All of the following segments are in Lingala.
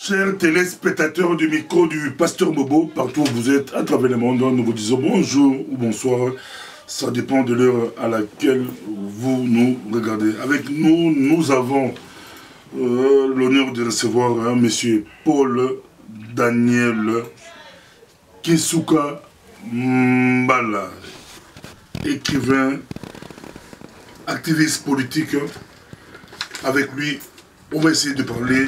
Chers téléspectateurs du micro du Pasteur Bobo, partout où vous êtes, à travers le monde, nous vous disons bonjour ou bonsoir. Ça dépend de l'heure à laquelle vous nous regardez. Avec nous, nous avons l'honneur de recevoir monsieur Paul Daniel Kisuka Mbala, écrivain, activiste politique. Avec lui, on va essayer de parler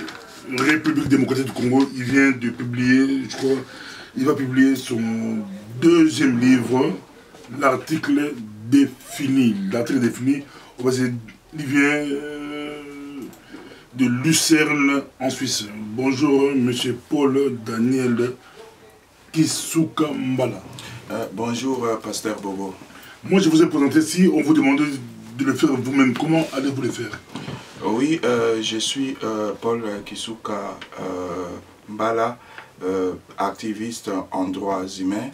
République démocratique du Congo. Il vient de publier, je crois, il va publier son deuxième livre, l'article défini. L'article défini, on va essayer, il vient de Lucerne en Suisse. Bonjour, monsieur Paul Daniel Kisuka Mbala. Bonjour, Pasteur Bobo. Moi, je vous ai présenté, si on vous demandait de le faire vous-même, comment allez-vous le faire? Oui, je suis Paul Kisuka Mbala, activiste en droits humains,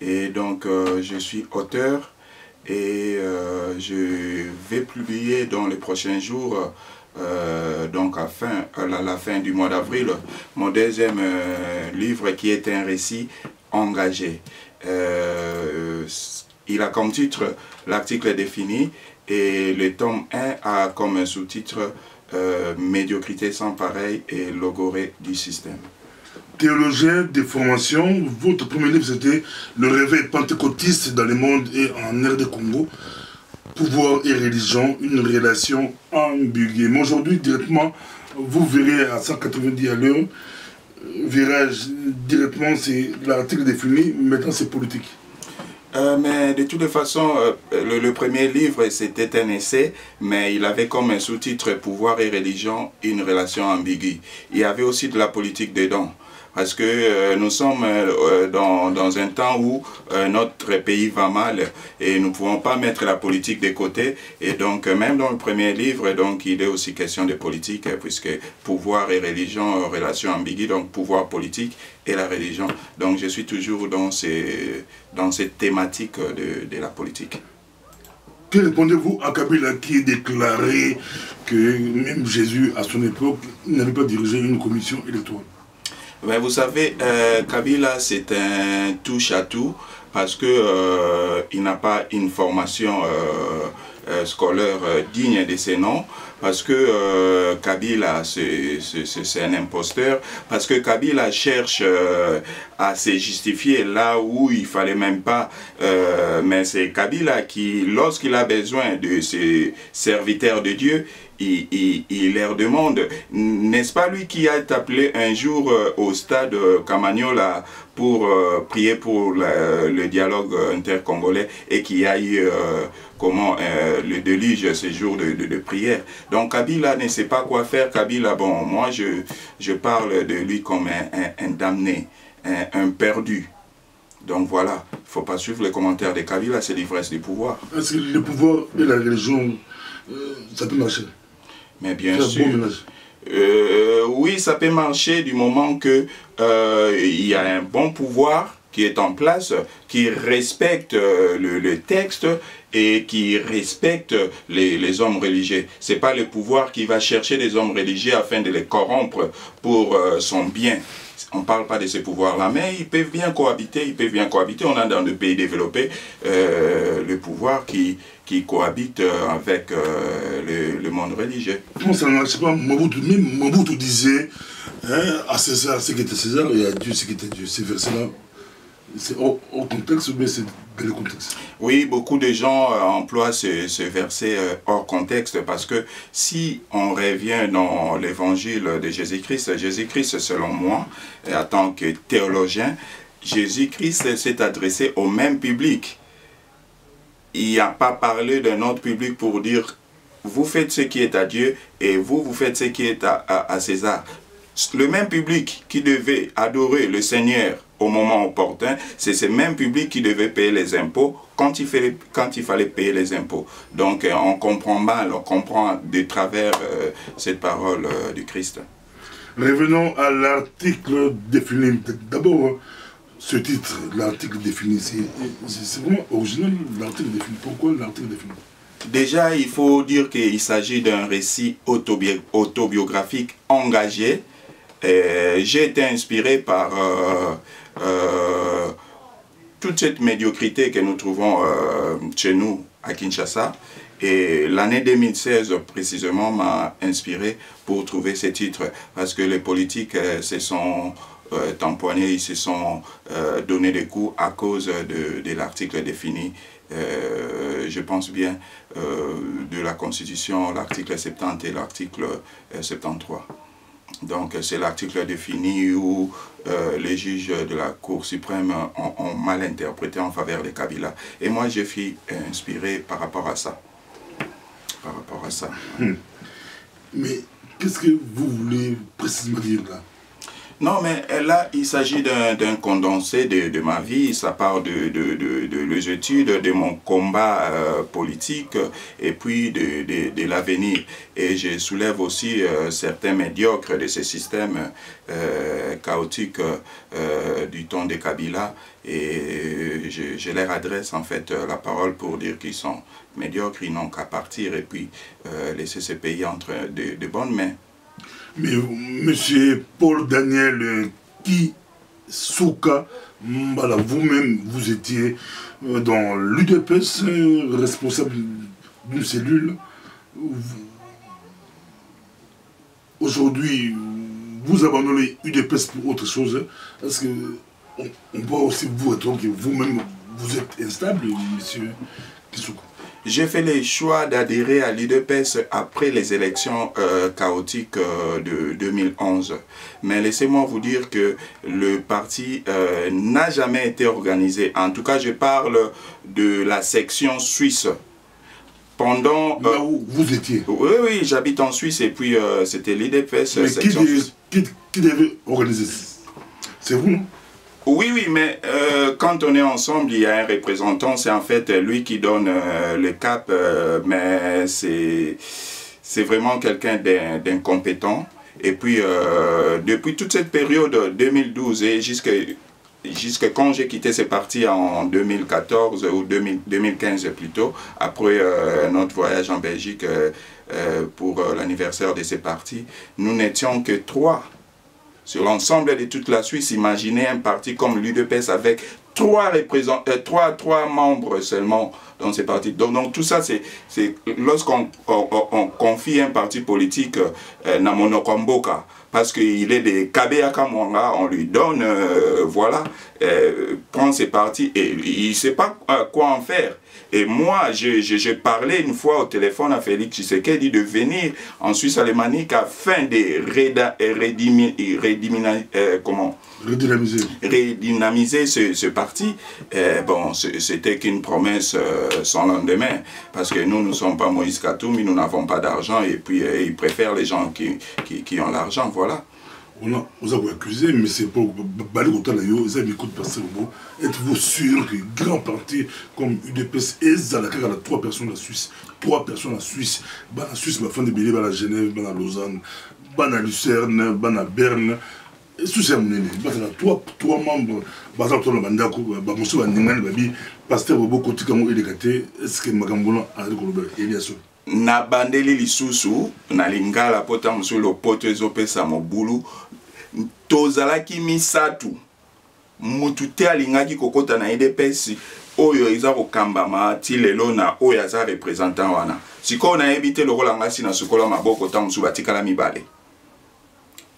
et donc je suis auteur et je vais publier dans les prochains jours, donc à la fin du mois d'avril, mon deuxième livre qui est un récit engagé. Il a comme titre l'article défini. Et le tome 1 a comme sous-titre Médiocrité sans pareil et logorée du système. Théologien de formation, votre premier livre c'était Le réveil pentecôtiste dans le monde et en RD Congo, pouvoir et religion, une relation ambiguë. Mais aujourd'hui, directement, vous verrez à 190 à l'heure, virage directement, c'est l'article défini, maintenant c'est politique. Mais de toute façon, le premier livre, c'était un essai, mais il avait comme un sous-titre « Pouvoir et religion, une relation ambiguë ». Il y avait aussi de la politique dedans, parce que nous sommes dans un temps où notre pays va mal et nous ne pouvons pas mettre la politique de côté. Et donc, même dans le premier livre, donc, il est aussi question de politique, puisque pouvoir et religion, relation ambiguë, donc pouvoir politique et la religion. Donc je suis toujours dans cette thématique de la politique. Que répondez-vous à Kabila qui déclarait que même Jésus, à son époque, n'avait pas dirigé une commission électorale? Ben, vous savez, Kabila, c'est un touche-à-tout parce que il n'a pas une formation scolaire digne de ses noms. Parce que Kabila, c'est un imposteur, parce que Kabila cherche à se justifier là où il ne fallait même pas, mais c'est Kabila qui, lorsqu'il a besoin de ses serviteurs de Dieu, il leur demande, n'est-ce pas lui qui a appelé un jour au stade Camagnola pour prier pour le dialogue intercongolais et qui a eu le déluge ce jour de prière. Donc Kabila ne sait pas quoi faire. Kabila, bon, moi je parle de lui comme un damné, un perdu. Donc voilà, il ne faut pas suivre les commentaires de Kabila, c'est l'ivresse du pouvoir. Est-ce que le pouvoir et la religion, ça peut marcher? Mais bien sûr. Oui, ça peut marcher du moment que il y a un bon pouvoir qui est en place, qui respecte le texte et qui respecte les hommes religieux. Ce n'est pas le pouvoir qui va chercher les hommes religieux afin de les corrompre pour son bien. On ne parle pas de ces pouvoirs-là, mais ils peuvent bien cohabiter, On a dans le pays développé le pouvoir qui cohabite avec le monde religieux. Comment ça ne marche pas? Mobutu disait à César ce qui était César et à Dieu ce qui était Dieu. Ces versets-là, c'est hors contexte ou bien c'est dans le contexte? Oui, beaucoup de gens emploient ce verset hors contexte parce que si on revient dans l'évangile de Jésus-Christ, selon moi, en tant que théologien, Jésus-Christ s'est adressé au même public. Il n'a pas parlé d'un autre public pour dire vous faites ce qui est à Dieu et vous faites ce qui est à César. Le même public qui devait adorer le Seigneur au moment opportun, c'est ce même public qui devait payer les impôts quand il fallait payer les impôts. Donc on comprend mal, on comprend de travers cette parole du Christ. Revenons à l'article défini. D'abord, ce titre, l'article défini, c'est vraiment original, l'article défini. Pourquoi l'article défini? Déjà, il faut dire qu'il s'agit d'un récit autobiographique engagé J'ai été inspiré par toute cette médiocrité que nous trouvons chez nous à Kinshasa. Et l'année 2016 précisément m'a inspiré pour trouver ces titres, parce que les politiques se sont tamponnés, ils se sont donné des coups à cause de l'article défini, je pense bien, de la Constitution, l'article 70 et l'article 73. Donc c'est l'article défini où les juges de la Cour suprême ont mal interprété en faveur de Kabila. Et moi je suis inspiré par rapport à ça. Mais qu'est-ce que vous voulez précisément dire là? Non, mais là, il s'agit d'un condensé de ma vie. Ça part de les études, de mon combat politique et puis de l'avenir. Et je soulève aussi certains médiocres de ce système chaotique du temps de Kabila. Et je leur adresse en fait la parole pour dire qu'ils sont médiocres, ils n'ont qu'à partir et puis laisser ce pays entre de bonnes mains. Mais monsieur Paul Daniel Kisuka, voilà, vous-même, vous étiez dans l'UDPS, responsable d'une cellule. Aujourd'hui, vous abandonnez l'UDPS pour autre chose. Est-ce qu'on peut aussi vous attendre que vous-même, vous êtes instable, monsieur Kisuka? J'ai fait le choix d'adhérer à l'UDPS après les élections chaotiques de 2011. Mais laissez-moi vous dire que le parti n'a jamais été organisé. En tout cas, je parle de la section suisse. Pendant... Là où vous étiez? Oui, j'habite en Suisse et puis c'était l'UDPS. Mais qui devait organiser? C'est vous, non? Oui, mais quand on est ensemble, il y a un représentant, c'est en fait lui qui donne le cap, mais c'est vraiment quelqu'un d'incompétent. Et puis, depuis toute cette période 2012 et jusqu'à quand j'ai quitté ce parti en 2014 ou 2015 plutôt, après notre voyage en Belgique pour l'anniversaire de ces partis, nous n'étions que 3. Sur l'ensemble de toute la Suisse, imaginez un parti comme l'UDPS avec 3 membres seulement dans ces partis. Donc tout ça, c'est lorsqu'on confie un parti politique na Monokomboka, parce qu'il est de Kabeyaka Mwanga, on lui donne, voilà, prend ses partis et il ne sait pas quoi en faire. Et moi, j'ai parlé une fois au téléphone à Félix Tshisekedi de venir en Suisse alémanique afin de redynamiser ce parti. Bon, c'était qu'une promesse sans lendemain, parce que nous ne sommes pas Moïse Katoumi, nous n'avons pas d'argent, et puis ils préfèrent les gens qui ont l'argent, voilà. Vous avez accusé, mais c'est pour êtes-vous sûr que grand parti comme UDPS et Zalaka, 3 personnes en Suisse, 3 personnes en Suisse, en Suisse, ma femme de Bélé, à Genève, à Lausanne, à Lucerne, à Berne, et tout ça, trois membres, pasteur Bobo Kotikamo Elegate, est-ce que Magambola a Eliasso? Na bandeli lisusu na lingala pota musolo poto ezopesa mobulu tozalaki misatu mutu te alingaki kokota na UDPS oyo eza kokambama ti lelo na oyo aza représentant wana sikoyo nayebi te lokola ngasi na sukola maboko ta musu batikala mibale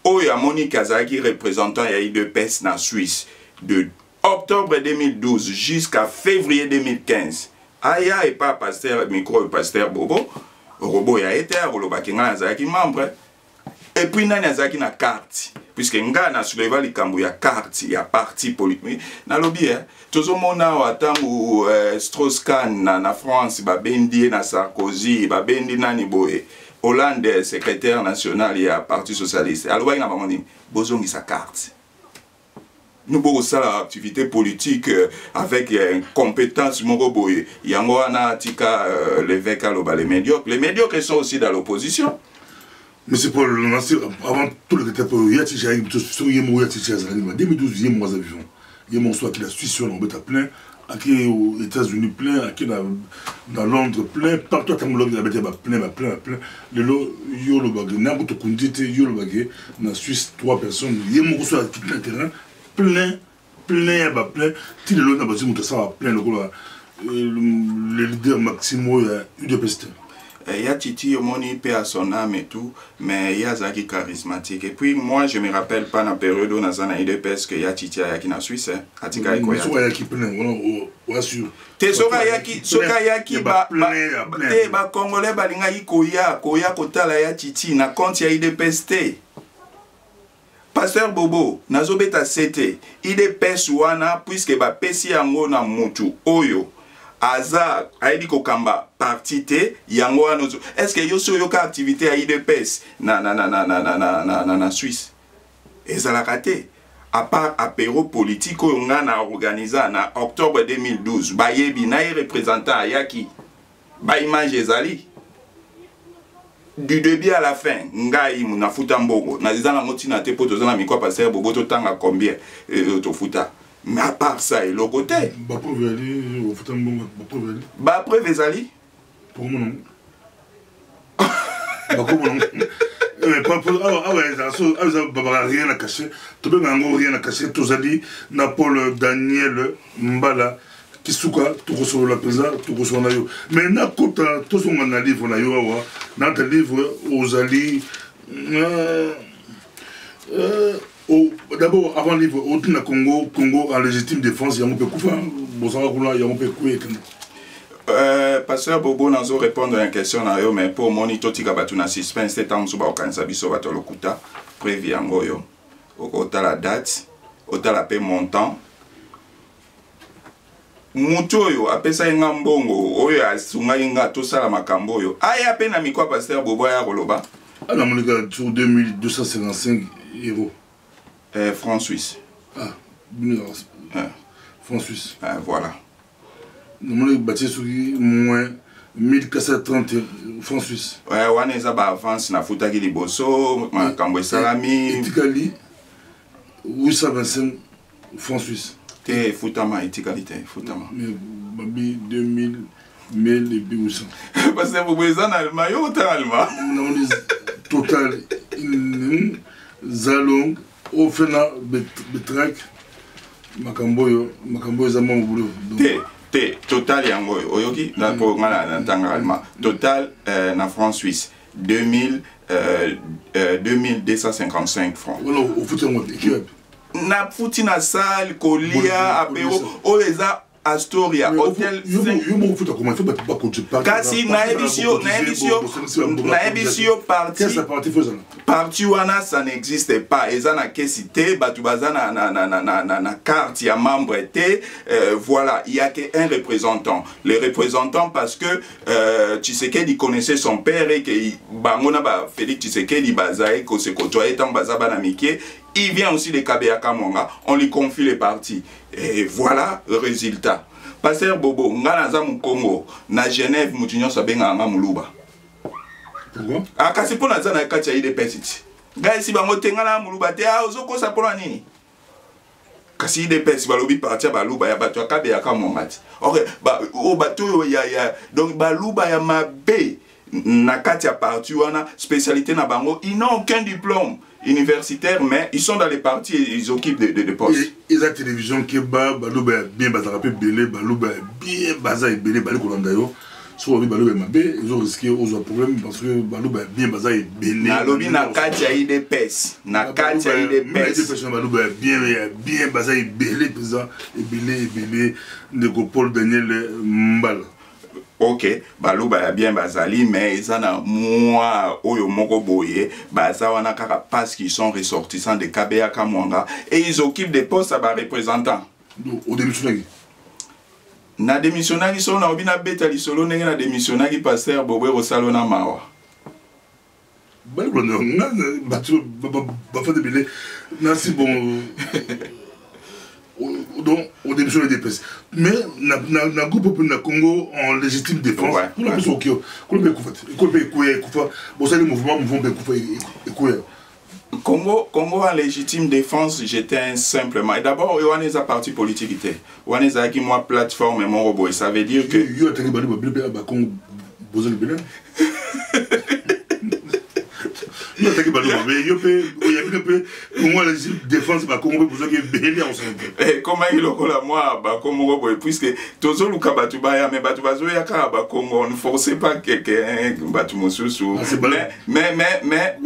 oyo amoni azalaki représentant ya UDPS na Suisse de octobre 2012 jusqu'à février 2015. Aya et pas pasteur micro pasteur Bobo Robo ya été rolobaki nga nazaki membre et puis nani azaki na carte puisque nga na souleva likambo ya carte ya parti politique na lobby tozomona watangu Strauss-Kahn na France babendi na Sarkozy babendi nani boye Hollande secrétaire national ya parti socialiste alobaki na bango nini bozongi sa carte. Nous avons ça l'activité politique avec une compétence moroboye. Yangoana tika l'évêque aloba les médiocres. Les médiocres sont aussi dans l'opposition. Mais c'est pour avant tout le temps pour Yati j'ai sur Yemo Yati j'ai 2012 Yemo moi vivant. Yemo soit qui la Suisse on embête à plein qui aux États-Unis plein, qui dans Londres plein, partout à Tamoulo, il y a plein. Le lot, yo le bagage, n'importe quoi, yo le bagage, dans Suisse, 3 personnes, il y a mon sur le terrain, plein, si le lot n'a pas dit, ça plein, le leader Maximo, il y a eu de peste. Il y a Titi Omoni, paix à son âme et tout, mais il y a Zaki charismatique. Et puis moi, je me rappelle pas dans la période où on a eu de peste que il y a Titi Ayaki en Suisse. Atika Ekoya. Soka Ayaki plein, on assure. Te Soka Ayaki, ba Congolais balinga Ikoya, Koya Kotala ya Titi, na compte ya eu de peste. Pasteur Bobo, nazobeta sete, ide peste wana, puisque ba pesi yango na mutu, oyo. Aza aidi kokamba parti te yango anozo. Est-ce que yo so yoka activité à IDPS na Suisse? Ezalaka te. À part apéro politique on a organisé en octobre 2012, bayebi na représentant ayaki. Ba image ezali. Du début à la fin, ngai muna futa mbongo. Na zana moti na te poto zana mikwa passer bobo to tanga combien to futa. Mais à part ça, et le côté. Bah, preuve ali, au foutant bon, bah, preuve ali. Bah, preuve ali. Pour moi, non. Bah, comment non. Mais pas pour. Ah ouais, ça, rien à cacher. Tu peux m'en rien à cacher. Tous ali, Paul Daniel Mbala, Kisuka, tu reçois la pesa, tu reçois la yo. Mais n'a pas tous son livre na yo, dans tes livres, aux ali. D'abord, avant le livre, au Congo en légitime défense, il y a un peu Pasteur Bobo n'a pas répondu à une question, mais pour monito tika batuna suspense, c'est un suba okanisa biso batolo kuta, prévu en goyo. Ota la date, ota la paix montant. Mutoyo, apesa inga mbongo, oyo asunga inga tosala makambo yo. Aya pena mikwa Pasteur Bobo ya koloba. Ah non, mon gars, sur 2255 euros. Francs suisses. Ah, francs suisses. Voilà. Nous avons bâti sur moins 1430 francs suisses. Ouais, on a ba avance na futa ki liboso, makambo salami. Etikali 825 francs suisses. Te futama etikalité, futama. Mais babi 2000 1000 et 800. Parce que vous êtes en allemand, yo en allemand. On dit total Zalong Ofena Betrak Makamboyo Zama Boulot. Total yango oyoki na pour ngala na allemand. Total na francs suisses 2255 francs. Voilà au foot en équipe. Na futi na salle kolia apéro o eza Astoria, hôtel 5. Kasi na ebisio parti wana ça n'existe pas. Eza na kesite batu baza na carte ya membre te. Voilà, il y a qu'un représentant. Le représentant parce que Tshisekedi connaissait son père et que bangona ba Félix Tshisekedi bazae ko se côtoyer tant baza bana miké. Il vient aussi de Kabeyaka Monga, on lui confie les parties. Et voilà le résultat. Pasteur Bobo, ngana mu Congo, na Genève, mutinyo sabenga nga muluba. Pourquoi? Ah, kasi pona zana kacha ide pesiti. Ga si bango tengana muluba te a ozoko sa pona nini? Kasi ide pesi balobi partia baluba ya bato Kabeyaka Monga. OK, ba o bato ya donc baluba ya mabe na katia parti wana spécialité na bango, ils n'ont aucun diplôme universitaires, mais ils sont dans les partis et ils occupent des postes. Et la télévision qui est balouba bien bazarapé belé, balouba bien bazar et belé, balé kolandayo. Soit balouba mabé, ils ont risqué aux problèmes parce que balouba bien bazar et belé. Na lobi na katia ide pes, na katia ide pes. Balouba bien bazar et belé, président et belé, Paul Daniel Mbala. Ok, baluba ya bien bazali, mais ils ont moi oyo moko boye, baza wana kaka parce qu'ils sont ressortissants de Kabeyaka Monga et ils occupent des postes à bas représentants. Au démissionnagi. Na démissionnagi so na obina beta li solo nenge na démissionnagi pasteur Bobo Rosalo na mawa. Baluba na batu bafa de belé, na si bon. Donc, au début, sur les dépenses. Mais, na groupe na Congo en légitime défense. On a besoin de quoi. Qu'on peut écouter. Qu'on peut écouter. Bon, ça, les mouvements vont écouter. Congo en légitime défense, j'étais simplement. Et d'abord, il y a un parti politique. Il y a une plateforme et mon robot. Ça veut dire que. Mais comment il a moi Congo puisque tous les Kabatubaya mais Batubazo yaka Congo ne forcez pas quelqu'un Batumususu mais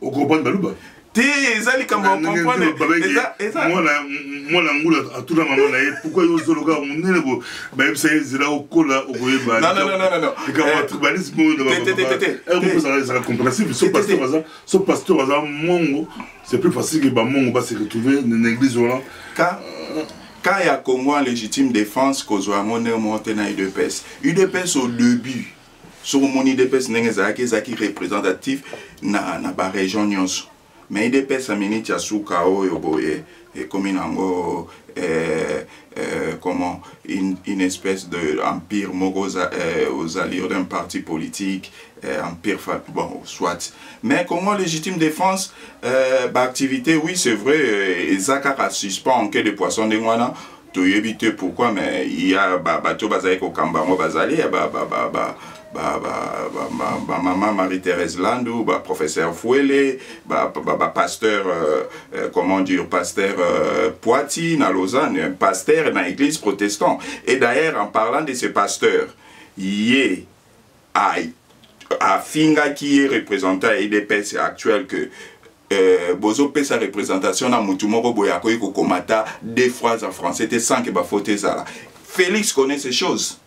au comprend Baluba ezali kamba comprendre moi la ngoula à tout la maman na pourquoi yo zologa munene bo ba yebisa ezela okola okoyeba non et quand tribalisme ça compréhensible ce pasteur à mongo c'est plus facile que ba mongo va se retrouver dans l'église là quand il y a Congo en légitime défense kozwa monene monter na UDPS au début sur mon UDPS n'engezaki représentatif na ba région nyonso. Mais il dépêche à minute à Soukao et comme comment une espèce d'empire aux allures d'un parti politique, empire, bon, soit. Mais comment légitime défense, activité, oui, c'est vrai, Zakara suspend en quai de poisson de Mwana, tu éviter pourquoi, mais il y a bateau bazali au Kambango bazali, maman Marie-Thérèse Landou, professeur Fouélé, pasteur, comment dire, pasteur Poitiers, à Lausanne, pasteur dans l'église protestante. Et d'ailleurs, en parlant de ces pasteurs, il y a Finga qui est représentant à l'IDPS actuel que Bozo fait sa représentation dans Moutoumoro Boyako et Kokomata, des phrases en français, c'était sans que Bafote Zala. Félix connaît ces choses.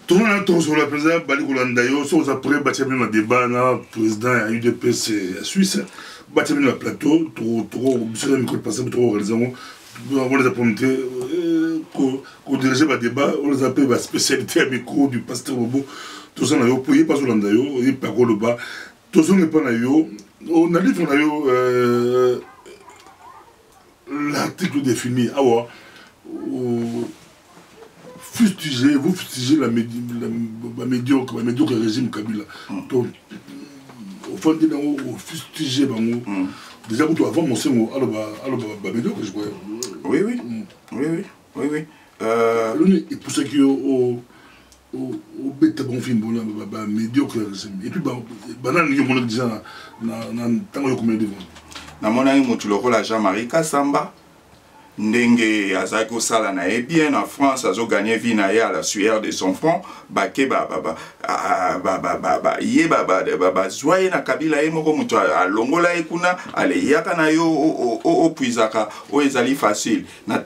Tout le monde sur la présidente Baligolandayo, sur après bâtiment de débat, le président a eu des PC suisse, bâtiment le plateau, trop, sur le micro de passé, trop réalisation, on les a promonté, qu'on dirigeait le débat, on les a appelé la spécialité à micro du pasteur Bobo, tout ça, on a payé pas sur l'Andayo, il pas le bas, tout ça, on n'est pas naïo, on a dit qu'on a eu l'article défini, vous fustigez la médiocre régime Kabila. Donc, au fond, vous fustigez déjà, vous devez avoir mon sein à médiocre, je crois. Oui. Et pour ça qu'il y a au bête bon film, médiocre régime. Et puis, banane, il y a déjà dans temps combien de temps. Dans mon ami, tu le rôle à Jean-Marie Kassamba. Ndenge azako sala na bien en France azo gagné vie na ya la sueur de son front baké zoye na Kabila e moko muto alongola ekuna ale yaka na yo o puizaka o ezali facile na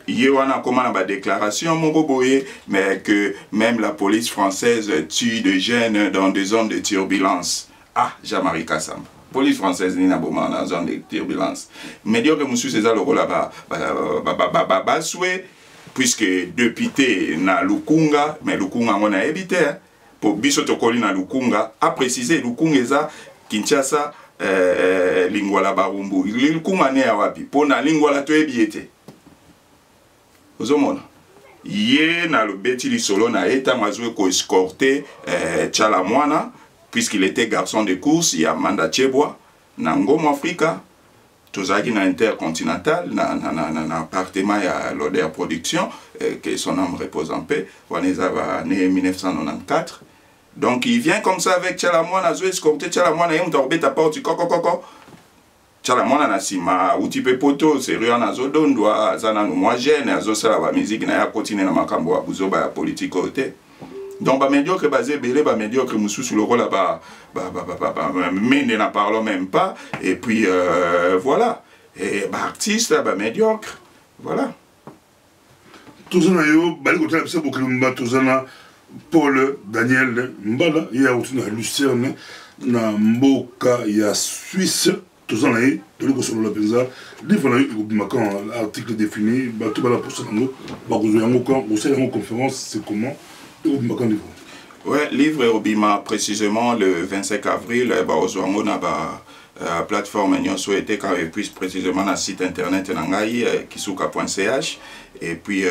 Yewana comment na ba déclaration moko boye mais que même la police française tue des jeunes dans des zones de turbulence. Jean-Marie Kassamba. Police française ni na boma dans zone de turbulence. Médiocre monsieur César le rôle là-bas souhait puisque député na Lukunga mais Lukunga on a évité pour biso tokoli na Lukunga a précisé Lukunga eza Kinshasa lingwala barumbu Lukunga ne awapi pona lingwala to ebiete ozomona ye na le beti li solo na eta mazwe ko escorter Tchala Mwana puisqu'il était garçon de course, il y a Manda Tcheboa, na Ngoma Africa, Tozaki na Intercontinental, na appartement à l'Oder Production, que son âme repose en paix, Waneza né en 1994. Donc il vient comme ça avec Tchalamouana, Zoé escorté Tchalamouana, il m'a ta porte, coco. Tchalamouana na sima, Utipe Poto, c'est Rian Azodondwa, Zana moi jeune, Azosala la musique, na ya continuer na makambo, Abuzoba la politique côté. Donc, médiocre basé, médiocre, moussou sur le rôle là-bas, mais ne parlons même pas. Et puis, voilà. Et artiste, médiocre. Voilà. Tout ça, Paul Daniel Mbala, il y a aussi Lucerne, na Mboka, il y a Suisse, tout ça, il y a sur la pensa, livre, il y a un article défini, tout le pour ça, il y a une conférence, c'est comment? Ouais, livre Obima précisément le 25 avril, on a la plateforme Union souhaité quand même plus précisément le site internet nangai kisuka.ch et puis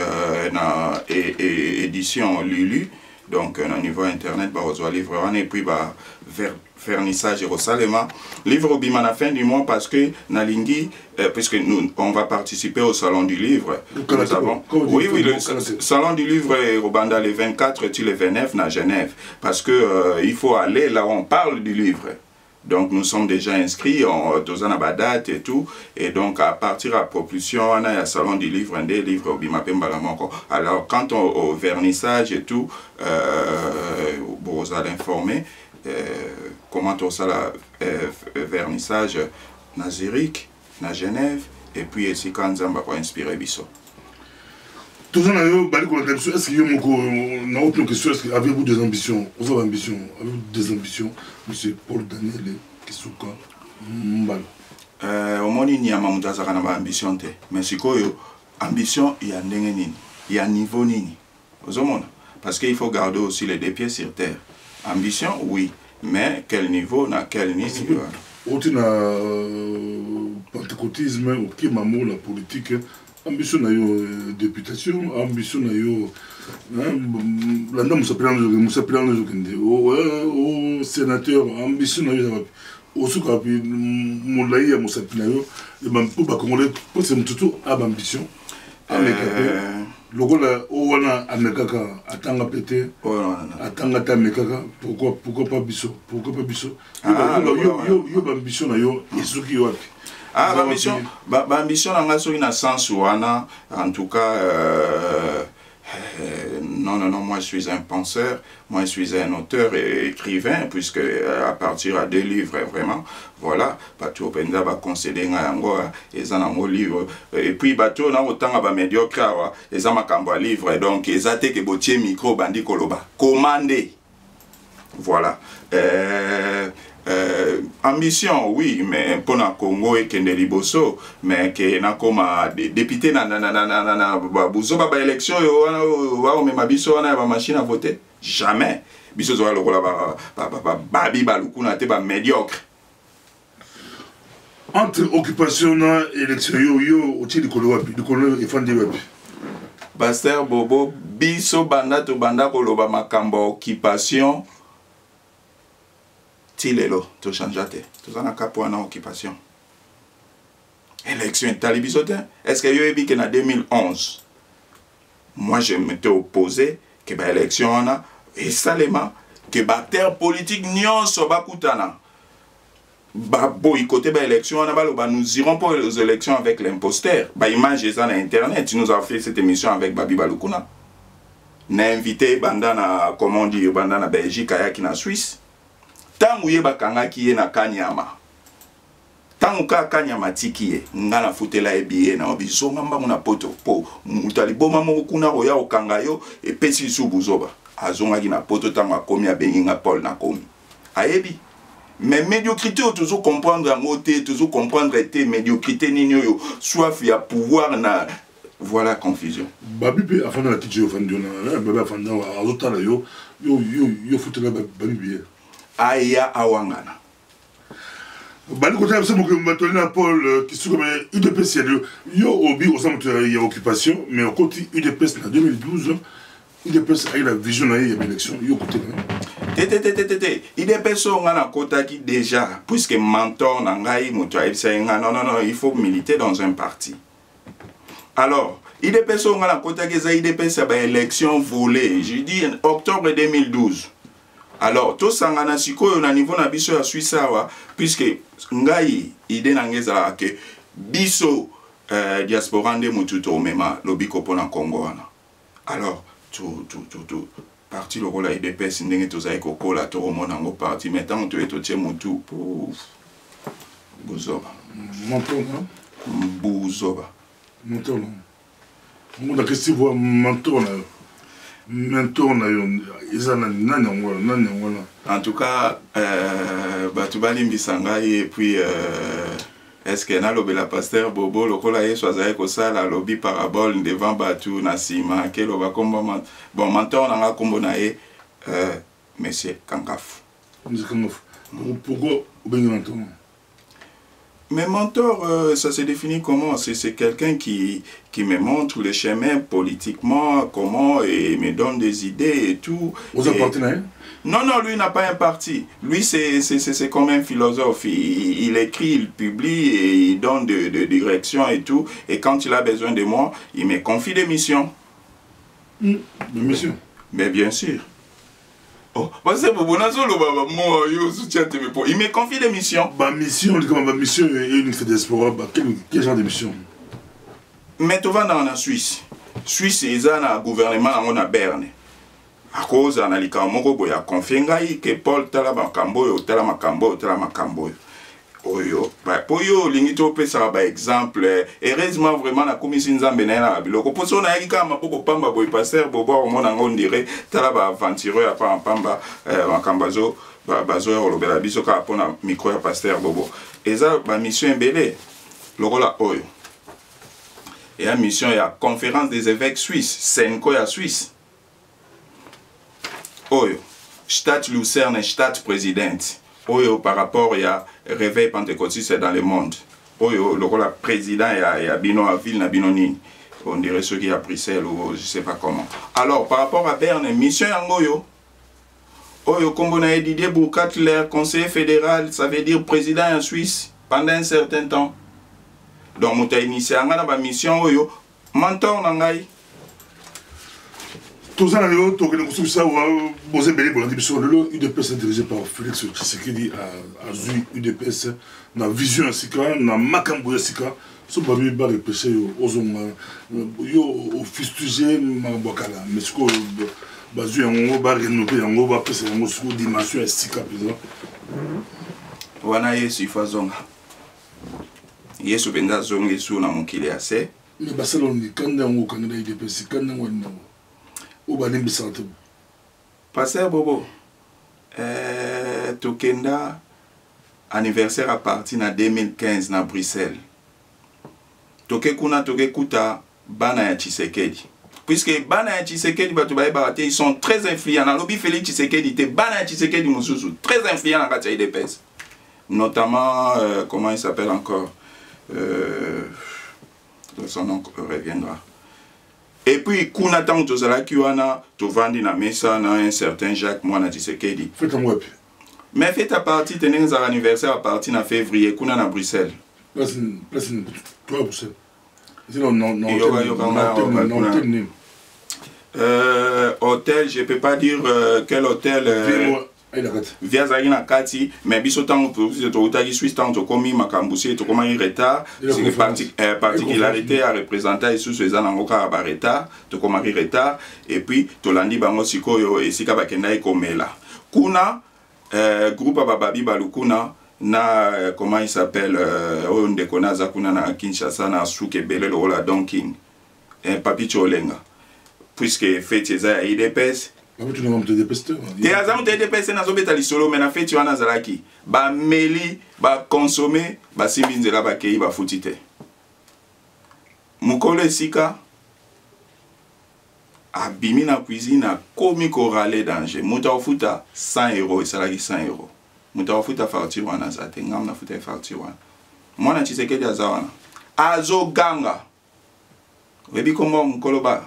édition Lulu. donc au niveau internet bazwa livre wana et puis ba vernissage Jerusalem livre obima à la fin du mois parce que nalingi puisque nous on va participer au salon du livre nous avons oui le salon du livre au Banda les 24 et les 29 à Genève parce que il faut aller là où on parle du livre. Donc nous sommes déjà inscrits, on a la date et tout, et donc à partir de la propulsion, on a un salon du livre, un des livres au Bimapembalamoko. Alors quand au vernissage et tout, vous allez informer comment on ça le vernissage na Zurich, na Genève, et puis ici quand on va inspirer Bisso. Tout ça, est-ce qu'il y a autre question? Est-ce que avez-vous des ambitions? Vous avez des ambitions, monsieur Paul Daniel Kisuka Mbala? Au moins, il y a une ambition, mais c'est quoi ambition? Il y a nini, il y a niveau nini. Parce qu'il faut garder aussi les deux pieds sur terre. Ambition, oui, mais quel niveau, na quel niveau? Au-dessus de pentecôtisme, au qui maman la politique. Ambition na yo députation, ambition na yo landa musapela nzokende o sénateur, ambition na yo osuka pi mulai ya musapela yo po ba congolais po se mtutu ab ambition ameka lokola o wana amekaka atanga pété atanga ta mekaka pourquoi pas biso yo ambition na yo esuki yo api. Ah, l'ambition dans le sens où en tout cas, non, moi je suis un penseur, moi je suis un auteur et écrivain, puisque à partir de 2 livres, vraiment, voilà, Bato Penda va concéder un livre, et puis Bato n'a autant à médiocre, et ça m'a cambo livre, donc ils ont été que botier micro bandi koloba, commandé, voilà. Ambition, oui, mais pour le Congo et Kende Liboso, mais qui est comme député dans la élection, mais ma biso a une machine à voter. Jamais. Biso a le babi balukuna te médiocre. Entre occupation et élection, yo, au-dessus du colon et fan de web. Pasteur Bobo, biso banda to banda koloba makamba occupation. Tilelo, tout change à terre. Tout ça n'a qu'à point en occupation. Élection talibisote. Est-ce que vous avez vu qu'en 2011, moi je m'étais opposé que l'élection a et seulement que la terre politique n'y soit pas boycotter l'élection, nous irons pour les élections avec l'imposteur. Image ça sur internet, tu nous as fait cette émission avec Babi Balukuna. N'a invité bandana comment dire bandana Belgique qui na Suisse. Tant que bakanga qui est na kanyama, tant que kanyama tiki est, ngana futela ebiye na obiso ngamba muna poto po mutaliboma mo kuna roya okangayo et pesi subuzoba azonga na poto tanga komi abenga Paul na komi ayebi mais médiocrité toujours comprendre en côté toujours comprendre était médiocrité ninyo soif ya pouvoir na voilà confusion babi pe afana la tiji ofandona babi afanda azotala yo futela babi Aya awangana. Bali côté ça beaucoup maintenant Paul qui sont comme UDPS yo obi au centre il y a occupation mais au côté UDPS en 2012 UDPS a eu la vision il y a élection yo côté UDPS on a côté qui déjà puisque mentor nangai muto non il faut militer dans un parti. Alors UDPS on a côté que ça UDPS a élection volée je dis en octobre 2012. Alors, tout ça, on a un niveau de biso à Suisse, puisque ngai idée n'angeza que biso diaspora de mututo mema lobiko pona Congo. Alors, tout parti le rôle de pes ndenge toza ekoko la to monango parti maintenant tu es totie mutu pour buzoba. Mentona. Buzoba. Mentona. On a question voir mentona. En tout cas, Batubali Mbisanga et puis est-ce que na lobi la pasteur Bobo lokola ye choisir ko sala lobi parabole devant Batu Nasima que loba kombo bon mentor na kombo na ye monsieur Kankaf. Monsieur Kankaf. Pourquoi vous mentor? Mais mentor, ça se définit comment? C'est quelqu'un qui me montre le chemin politiquement, comment, et me donne des idées et tout. Vous appartenez? Non, non, lui n'a pas un parti. Lui, c'est comme un philosophe. Il écrit, il publie, et il donne de direction et tout. Et quand il a besoin de moi, il me confie des missions. Des missions? Mais bien sûr. Oh, il me confie des missions. Mission, et une diaspora, quel genre de mission? Mais tu vas dans la Suisse. Suisse, c'est un gouvernement à Berne. À cause de la confiance que Paul tala makambo tala makambo tala makambo. Oyo, pour yo lingito pe ça ba exemple. Heureusement vraiment la commission nzambe na la biloko. Pour ça na yika mapoko pamba boy passer bobo au mona on dirait tala ba aventureux pa pamba makambazo bazo olobela biso ka pona micro ya pasteur bobo. Eza ba mission mbele. Lokola oyo. Et la mission ya conférence des évêques suisses, Senko ya Suisse. Oyo, Stade Lucerne, Stade présidente. Oyo, par rapport à réveil pentecôtiste dans le monde. Oyo, le rôle président à Bino à ville, na Binoni. On dirait ceux qui à Bruxelles ou je ne sais pas comment. Alors, par rapport à Berne, mission Yangoyo. Oyo, comme on a dit Didier Bourcatler, conseiller fédéral, ça veut dire président en Suisse pendant un certain temps. Donc, on a initié une mission Oyo, mentor Nangai. Tout ça, vous avez UDPS dirigé par Félix Tshisekedi à Zui UDPS, na vision à Sika, na Makambo Sika, ce que vous avez repêché aux hommes, au fustigé, Mabakala, mais ce que vous avez rénové, vous avez repêché une dimension à Sika. Wana Yesu Fazonga. Yesu Benda Zonga Yesu na Mukile Ase. Mais Barcelone, quand on a Canada UDPS, quand on a Pasteur Bobo, Tokenda anniversaire à partir de 2015 na Bruxelles. Tokekuna Tokekuta bana ya Tshisekedi. Puisque bana ya Tshisekedi ils sont très influents. Dans lobby Félix Tshisekedi était bana ya Tshisekedi mususu très influents dans la UDPS. Notamment comment il s'appelle encore son nom reviendra. Et puis, kuna tant que cela qui wana, tu vends na mesa na un certain Jacques Moana Tshisekedi. Faites un web. Mais faites à partir de notre anniversaire à partir de février, kuna na Bruxelles. Place toi Bruxelles. Non, hôtel, je ne peux pas dire quel hôtel. Via Zarina Kati, mais biso tango to Suisse tango to komi makambusi to koma retard, c'est particularité à représenter sous ces anangoka ba retard, to koma retard et puis to landi bango sikoyo et sika bakenda ikomela. Kuna groupe bababi balukuna na comment il s'appelle on dekonaza kuna na Kinshasa na Souke Belelo ola Donking. Papi Cholenga. Puisque fait ça IDPS tu n'as pas de dépester. Tu as des dépester dans le solo, mais na fait tu as nazalaki. Ba meli, ba consommer, ba siminzela ba kei ba futite. Mukole sika abimi na cuisine a komi korale danger. Muta ofuta 100 €, salaki 100 €. Muta ofuta facture wana zate, ngam na futa facture wana. Mwana Tshisekedi azawana. Azo ganga. Webi kombo mukolo ba.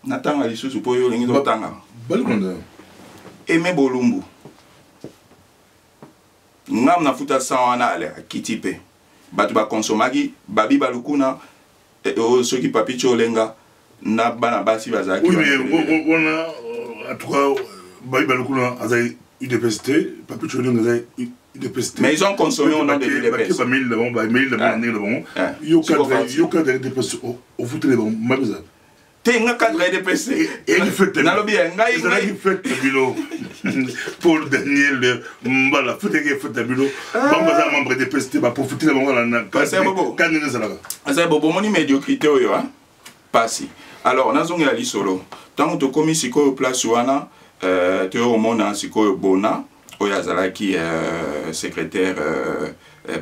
Natanga lisusu po yo lingi to tanga. Balkonda. Eme bolumbu. Ngam na futa sawana ale kitipe. Batu ba konsomaki babi balukuna ceux qui papi cholenga na bana basi bazaki. Oui mais on a en tout cas babi balukuna azai UDPST, papi cholenga azai UDPST. Mais ils ont consommé au nom de l'UDPS. Ba mille devant, ba mille devant. Yo cadre UDPS au foutre les bons mabza. Tenga cadre EDPS et il fait Paul Daniel Mbala fait tableau bambaza membre EDPS ba profiter la bango na kanene zalaka asa bobo moni médiocrité oyo hein pasi alors nazonga li solo tant to komi sikoyo place wana te omona sikoyo bona oyo azalaki secrétaire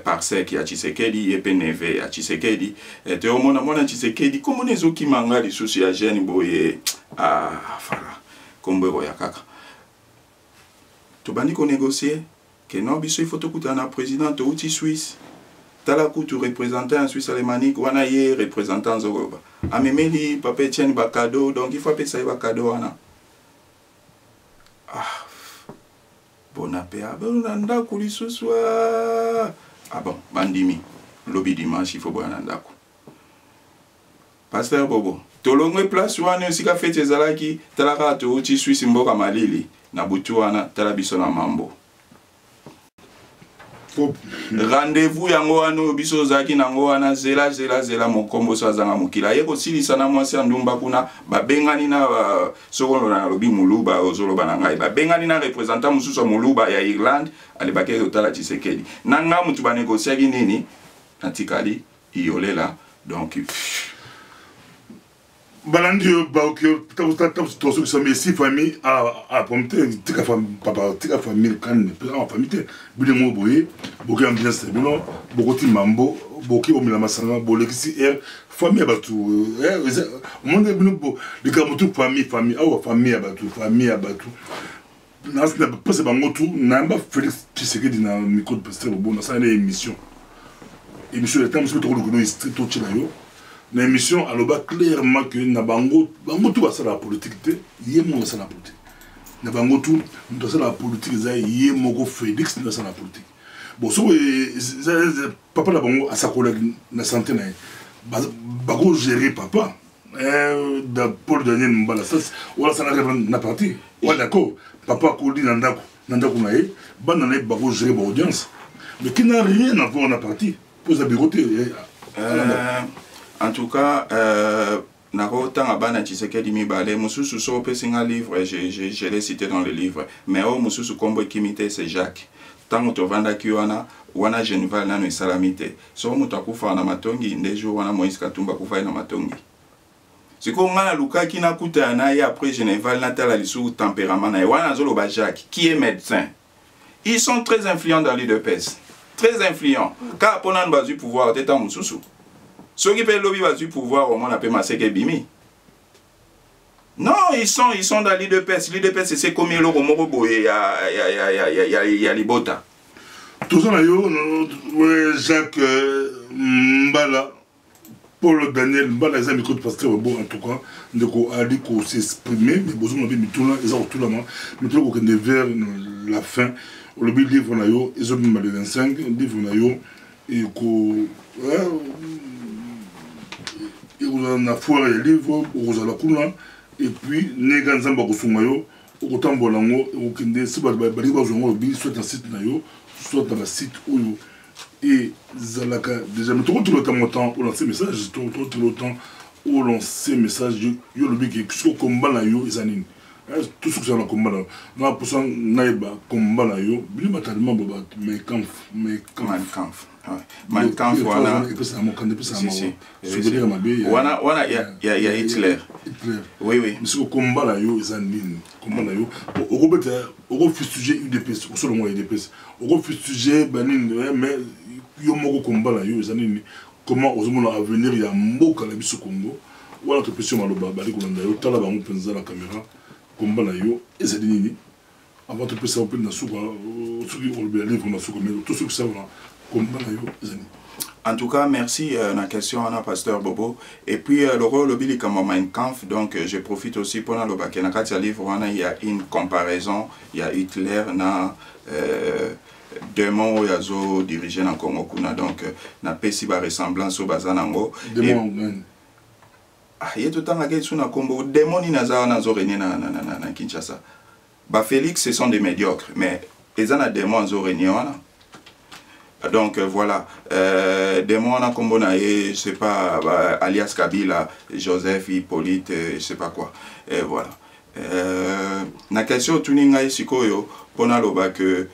Parsec ya Tshisekedi et PNV ya Tshisekedi te omona mona Tshisekedi comme nezo ki manga li souci ya jeune boye fala kombo ya kaka to bandi ko négocier que non biso il faut tout un président outil Suisse tala kutu représentant en Suisse alémanique wana ye représentant zogoba amemeli papa Etienne ba cadeau donc il faut appeler ça ba cadeau wana ah bon appel nanda kulisusu ah bon bandimi lobby dimanche il faut boire nanda ku pasteur Bobo tolongwe place wana sika fete ezalaki tala ka to outil Suisse mboka malili na butu wana tala biso na mambo rendez-vous yango wana biso zaki nango wana zela mokombo so azanga mokila ye kosilisa na mwasi ndumba kuna babengani na sokolo na lobi muluba ozoloba na ngai babengani na représentant mususu muluba ya Irlande alibake otala Tshisekedi nanga mutu ba négociaki nini natikali iolela donc Balandio Baukio, tous ceux qui sont famille à prompter, tika papa, tika famille kan, en famille, bilemo boye, beaucoup ambiance, bilo, beaucoup de mambo, beaucoup au milama sanga, bolexi air, famille abatu, monde bilo, le kamutu famille, ah famille abatu. Nas na pas c'est bango tout, namba Félix Tshisekedi na micro de pasteur bon, na ça une émission le temps c'est trop le street tout chinayo. Dans l'émission, elle a clairement que na bango tout va la politique, yé mo ça la politique. Na bango tout, dans la politique, yé mo Félix dans la politique. Bon, so papa la bango à sa collègue na santé na bago gérer papa. Da Paul Daniel Mbala ça wala ça na parti. Ouais d'accord, papa Koli nandako na ye, ban na bago gérer ba audience. Mais qui n'a rien à voir na parti. Pose la bigoté. En tout cas, nako tanga bana Tshisekedi mibale mususu so pesinga livre je l'ai cité dans le livre mais o mususu kombo kimité c'est Jacques tango to vanda kiwana wana Geneval nano isalamite so mutakufa na matongi ndejo wana Moïse Katumba kufa na matongi siko ngana lukaki na kuta na ya après Geneval na tala lisu tempérament na wana zolo ba Jacques qui est médecin ils sont très influents dans l'UDPS très influents car pona bazu pouvoir teta mususu ceux qui peuvent lobby du pouvoir, au moins, on appelle Maseke Bimi. Non, ils sont dans l'IDPS. L'IDPS, c'est comme le Romorobo et il y a Libota. Tout ça, Jacques Mbala, Paul Daniel Mbala, les amis de pasteur, en tout cas, on a dit qu'on s'exprimer, mais besoin de tout là, ils ont tout là, mais tout là, vers la fin, le livre, ils ont mis le 25, livre, et qu'on. On a foire les livres, on a la couleur, et puis, les gens qui ont autant de langues, soit dans site, soit dans le site, et Zalaka, déjà, mais tout le temps, on lance message, tout le temps, on lance message, il y a le big qui combat les années. Tout ce que ça a combat là, on a pour ça, naïba combat là, il y a tellement de mais Kampf. Mein Kampf wana wana ya Hitler. Oui oui. Monsieur combat là yo ezanine. Combat là yo. Au fustiger UDPS, au seul moyen UDPS. Au fustiger banine mais yo moko combat là yo ezanine. Comment aux hommes à venir il y a mboka la biso Congo. Wala to pression maloba bali kolanda yo tala bango penza la caméra. Combat là yo ezanine. Avant de passer au peu na souka, ceux qui ont le livre na souka mais tout ce que ça va. En tout cas, merci la question à pasteur Bobo. Et puis le rôle de comme Mein Kampf, donc je profite aussi pour le bac. Dans le livre, il y a une comparaison, il y a Hitler, démon yazo dirigé dans Congo kuna donc na pesi ba ressemblance au bazanango. Démon. Ah, il y a tout le temps à na Congo démon ni naza nazo régner na Kinshasa. Ba Félix ce sont des médiocres, mais les ana démon nazo régner wana. Donc voilà, des mots en combo je sais pas, alias Kabila, Joseph, Hippolyte, je sais pas quoi. Et voilà. Na question tuninga isikoyo pona loba que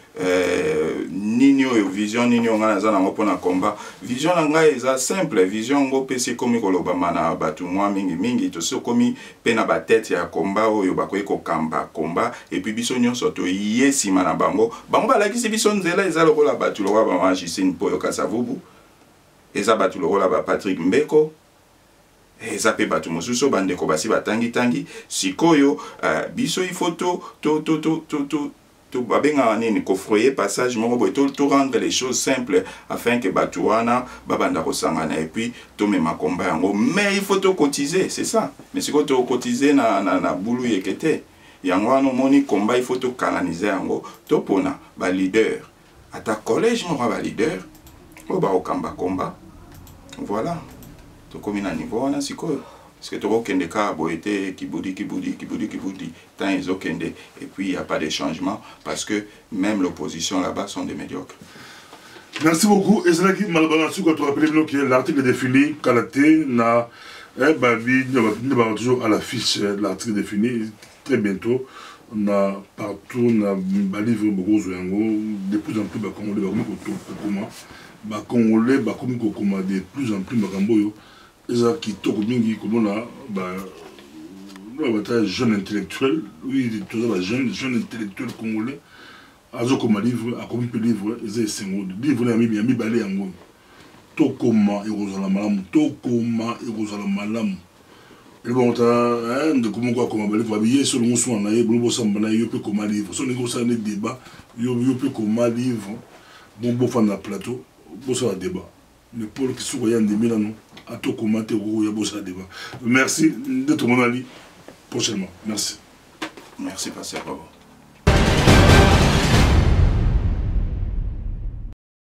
nino vision nino ngana za nango pona combat. Vision nga eza simple, vision ngo pesi komi koloba mana batu mwa mingi to so komi pena ba tête ya combat oyo bakoye ko kamba combat et puis biso nyonso to yesi mana bango ba lakisi biso nzela eza lokola batu loba ba magicien poyo kasavubu eza batu lokola ba Patrick Mbeko eza pe batu mosusu bandeko basi batangi sikoyo biso il faut tout coffrer passage tout rendre les choses simples afin que Batouana babanda kosangana et puis tout même combat mais il faut te cotiser, c'est ça. Mais si tu cotiser na boulou yekete yango no moni combat il faut te canaliser yango to pona ba leader à ta collège mo ba leader o ba okamba combat voilà to comme na niveau na siko. Parce que tu vois qu'il y a des cas qui boudit, tant ils ont et puis il n'y a pas de changement parce que même l'opposition là-bas sont des médiocres. Merci beaucoup. Et c'est là que Malbalansu, quand tu rappelles que l'article défini, Kalaté, n'a toujours à l'affiche l'article défini, très bientôt. On a partout, on a livre beaucoup de plus en plus Congolais, de plus en plus Eza qui toque mingi comme on a jeune intellectuel, oui, toujours jeune intellectuel congolais, azo comme livre, a comme livre, eza sengo, livre na mi balé yango. Tokoma erozala malamu, tokoma erozala malamu. Et bon ta de comment quoi comme livre, bien sur le monsou na ye, bon samba na yo pe comme livre. So nego ça ne débat, yo pe comme livre. Bon fan na plateau, bon ça débat. Le pôle qui se voyait en 2000 ans, à tout commenter au Yabosa débat. Merci d'être mon ami prochainement. Merci. Merci, Pasteur.